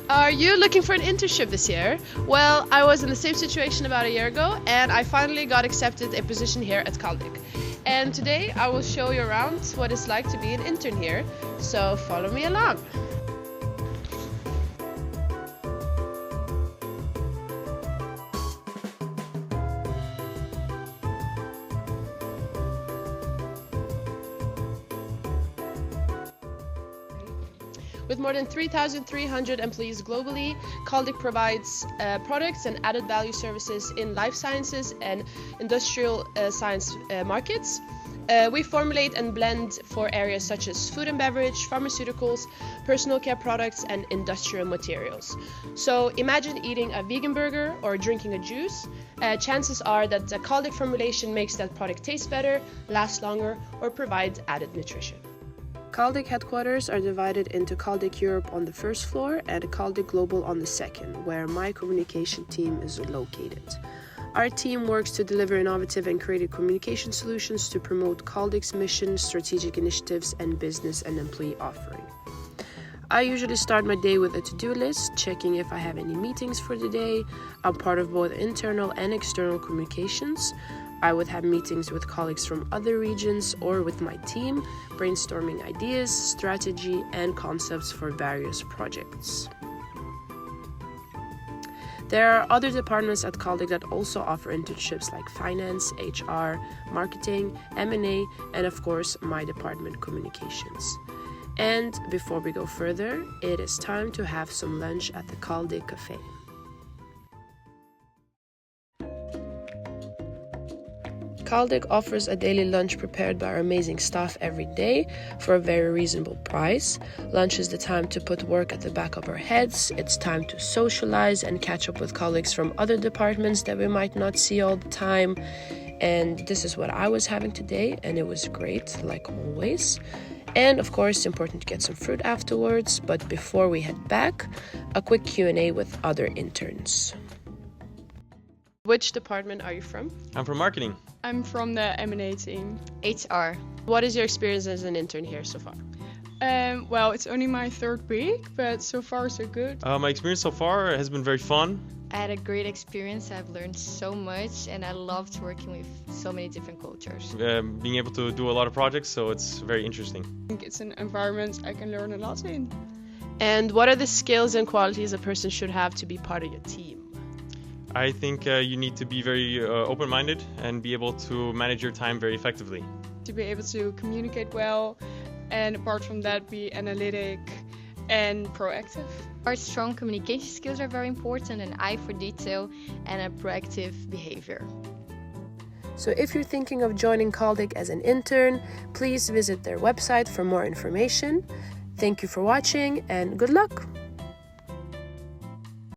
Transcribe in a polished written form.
Are you looking for an internship this year? Well, I was in the same situation about a year ago and I finally got accepted a position here at Caldic. And today I will show you around what it's like to be an intern here, so follow me along. With more than 3,300 employees globally, Caldic provides products and added value services in life sciences and industrial science markets. We formulate and blend for areas such as food and beverage, pharmaceuticals, personal care products, and industrial materials. So imagine eating a vegan burger or drinking a juice. Chances are that the Caldic formulation makes that product taste better, last longer, or provide added nutrition. Caldic headquarters are divided into Caldic Europe on the first floor and Caldic Global on the second, where my communication team is located. Our team works to deliver innovative and creative communication solutions to promote Caldic's mission, strategic initiatives, and business and employee offering. I usually start my day with a to-do list, checking if I have any meetings for the day. I'm part of both internal and external communications. I would have meetings with colleagues from other regions or with my team, brainstorming ideas, strategy, and concepts for various projects. There are other departments at Caldic that also offer internships like finance, HR, marketing, M&A, and of course, my department, communications. And before we go further, it is time to have some lunch at the Caldic Cafe. Caldic offers a daily lunch prepared by our amazing staff every day for a very reasonable price. Lunch is the time to put work at the back of our heads. It's time to socialize and catch up with colleagues from other departments that we might not see all the time. And this is what I was having today, and it was great, like always. And of course, it's important to get some fruit afterwards. But before we head back, a quick Q&A with other interns. Which department are you from? I'm from marketing. I'm from the M&A team. HR. What is your experience as an intern here so far? Well, it's only my third week, but so far so good. My experience so far has been very fun. I had a great experience. I've learned so much and I loved working with so many different cultures. Being able to do a lot of projects, so it's very interesting. I think it's an environment I can learn a lot in. And what are the skills and qualities a person should have to be part of your team? I think you need to be very open-minded and be able to manage your time very effectively. To be able to communicate well, and apart from that, be analytic and proactive. Our strong communication skills are very important, an eye for detail and a proactive behavior. So if you're thinking of joining Caldic as an intern, please visit their website for more information. Thank you for watching and good luck!